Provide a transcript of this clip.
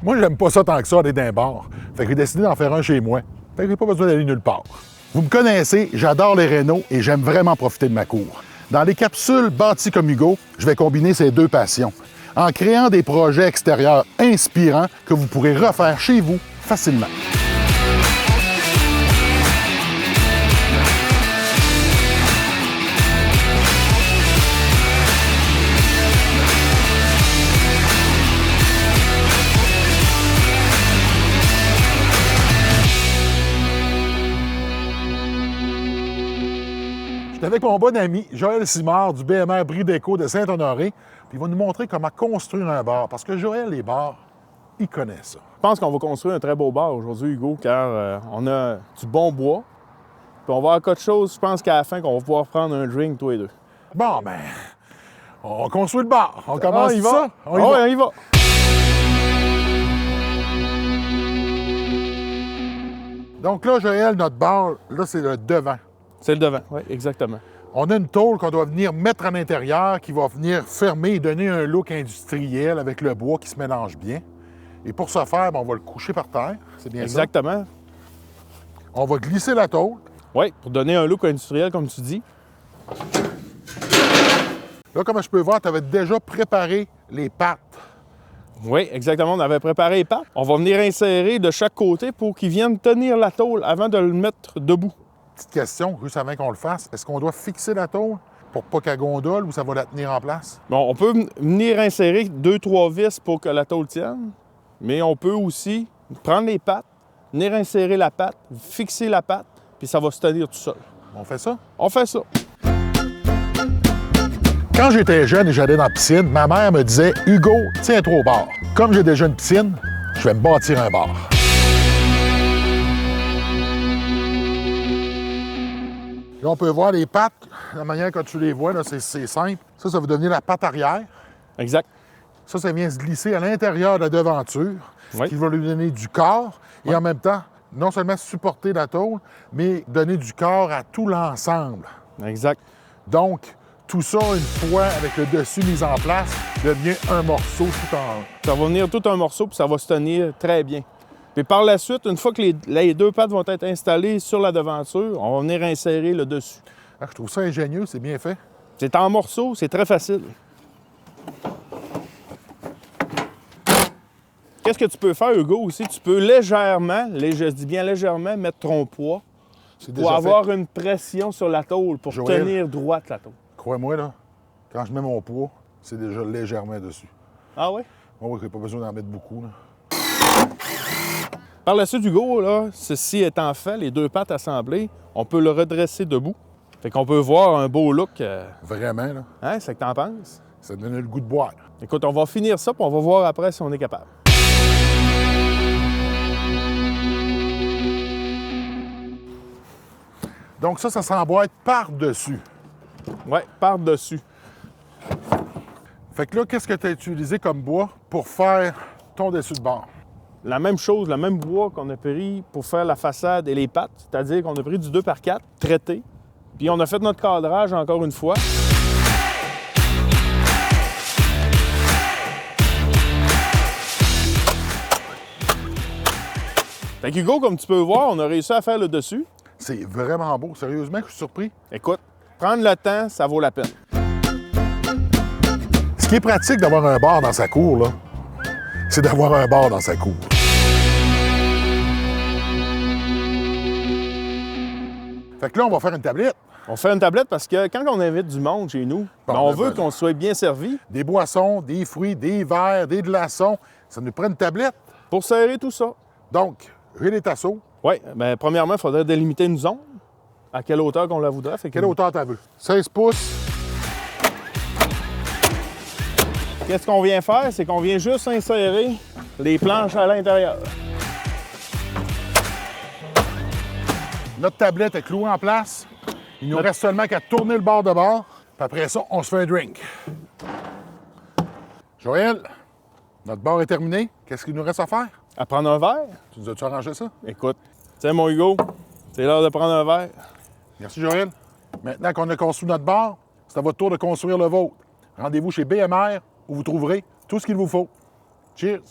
Moi, j'aime pas ça tant que ça, aller d'un bar. Fait que j'ai décidé d'en faire un chez moi. Fait que j'ai pas besoin d'aller nulle part. Vous me connaissez, j'adore les rénaux et j'aime vraiment profiter de ma cour. Dans les capsules bâties comme Hugo, je vais combiner ces deux passions en créant des projets extérieurs inspirants que vous pourrez refaire chez vous facilement. Je suis avec mon bon ami Joël Simard du BMR Brie Déco de Saint-Honoré. Puis il va nous montrer comment construire un bar. Parce que Joël, les bars, il connaît ça. Je pense qu'on va construire un très beau bar aujourd'hui, Hugo, car on a du bon bois. Puis on va avoir quelque chose, je pense qu'à la fin, qu'on va pouvoir prendre un drink, tous les deux. Bon, ben, on construit le bar. On commence ça? On y va. Donc là, Joël, notre bar, là, c'est le devant. C'est le devant, oui, exactement. On a une tôle qu'on doit venir mettre à l'intérieur, qui va venir fermer et donner un look industriel avec le bois qui se mélange bien. Et pour ce faire, on va le coucher par terre. C'est bien ça? Exactement. On va glisser la tôle. Oui, pour donner un look industriel, comme tu dis. Là, comme je peux voir, tu avais déjà préparé les pattes. Oui, exactement. On avait préparé les pattes. On va venir insérer de chaque côté pour qu'ils viennent tenir la tôle avant de le mettre debout. Petite question, juste avant qu'on le fasse, est-ce qu'on doit fixer la tôle pour pas qu'elle gondole ou ça va la tenir en place? Bon, on peut venir insérer 2-3 vis pour que la tôle tienne, mais on peut aussi prendre les pattes, venir insérer la patte, fixer la patte, puis ça va se tenir tout seul. On fait ça? On fait ça. Quand j'étais jeune et j'allais dans la piscine, ma mère me disait « Hugo, tiens-toi au bar. » Comme j'ai déjà une piscine, je vais me bâtir un bar. Là, on peut voir les pattes, la manière que tu les vois, là, c'est simple. Ça va devenir la patte arrière. Exact. Ça vient se glisser à l'intérieur de la devanture, ce qui va lui donner du corps et en même temps, non seulement supporter la tôle, mais donner du corps à tout l'ensemble. Exact. Donc, tout ça, une fois avec le dessus mis en place, devient un morceau tout en... Ça va venir tout un morceau, puis ça va se tenir très bien. Puis par la suite, une fois que les deux pattes vont être installées sur la devanture, on va venir insérer le dessus. Ah, je trouve ça ingénieux, c'est bien fait. C'est en morceaux, c'est très facile. Qu'est-ce que tu peux faire, Hugo, aussi? Tu peux légèrement, je dis bien légèrement, mettre ton poids pour avoir une pression sur la tôle, pour tenir droite la tôle. Crois-moi, là, quand je mets mon poids, c'est déjà légèrement dessus. Ah oui? Oui, j'ai pas besoin d'en mettre beaucoup, là. Par la suite, Hugo, là, ceci étant fait, les deux pattes assemblées, on peut le redresser debout. Fait qu'on peut voir un beau look. Vraiment, là. Hein, c'est ce que t'en penses? Ça donne le goût de boire. Écoute, on va finir ça, puis on va voir après si on est capable. Donc ça s'emboîte par-dessus. Oui, par-dessus. Fait que là, qu'est-ce que tu as utilisé comme bois pour faire ton dessus de bar? La même chose, le même bois qu'on a pris pour faire la façade et les pattes, c'est-à-dire qu'on a pris du 2x4 traité, puis on a fait notre cadrage encore une fois. Fait qu'Hugo, comme tu peux voir, on a réussi à faire le dessus. C'est vraiment beau. Sérieusement, je suis surpris. Écoute, prendre le temps, ça vaut la peine. Ce qui est pratique d'avoir un bar dans sa cour, là, c'est d'avoir un bar dans sa cour. Fait que là, on va faire une tablette. On fait une tablette parce que quand on invite du monde chez nous, on veut qu'on soit bien servi. Des boissons, des fruits, des verres, des glaçons. Ça nous prend une tablette. Pour serrer tout ça. Donc, j'ai les tasseaux. Oui, bien premièrement, il faudrait délimiter une zone. À quelle hauteur qu'on la voudrait. Quelle hauteur tu veux? 16 pouces. Qu'est-ce qu'on vient faire? C'est qu'on vient juste insérer les planches à l'intérieur. Notre tablette est clouée en place. Il nous reste seulement qu'à tourner le bord de bord. Puis après ça, on se fait un drink. Joël, notre bar est terminé. Qu'est-ce qu'il nous reste à faire? À prendre un verre. Tu nous as-tu arrangé ça? Écoute, tiens mon Hugo, c'est l'heure de prendre un verre. Merci Joël. Maintenant qu'on a construit notre bar, c'est à votre tour de construire le vôtre. Rendez-vous chez BMR où vous trouverez tout ce qu'il vous faut. Cheers!